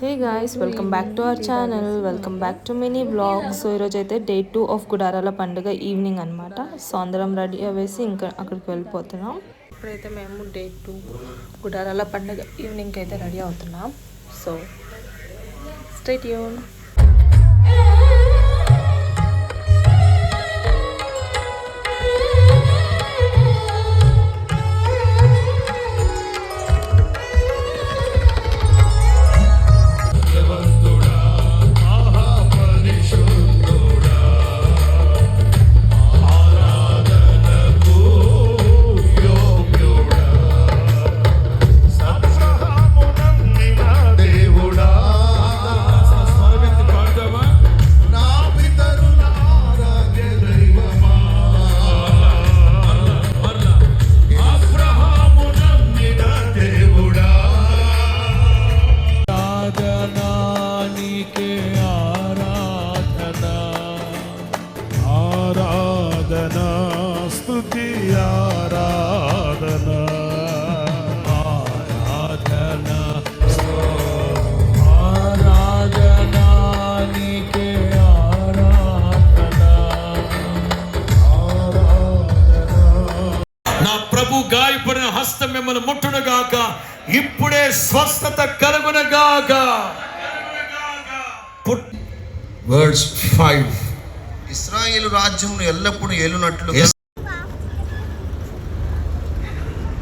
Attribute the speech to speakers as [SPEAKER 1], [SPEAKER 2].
[SPEAKER 1] Hey guys, welcome back to our channel. Welcome back to mini blog. So ఈరోజు అయితే day 2 of గుడారాల పండుగ evening అనమాట. So అందరం ready అవేసి ఇంకా అక్కడికి వెళ్ళిపోతున్నాం. ఇప్పుడైతే మేము డే 2 గుడారాల పండుగ ఈవినింగ్కి అయితే రెడీ అవుతున్నాం. So stay tune.
[SPEAKER 2] ప్రభు గాయపడిన హస్తం మిమ్మల్ని ముట్టునుగాక, ఇప్పుడే స్వస్థత కలుగునగాక. వర్డ్స్ 5
[SPEAKER 3] ఇశ్రాయేలు రాజ్యమును ఎల్లప్పుడూ ఏలునట్లు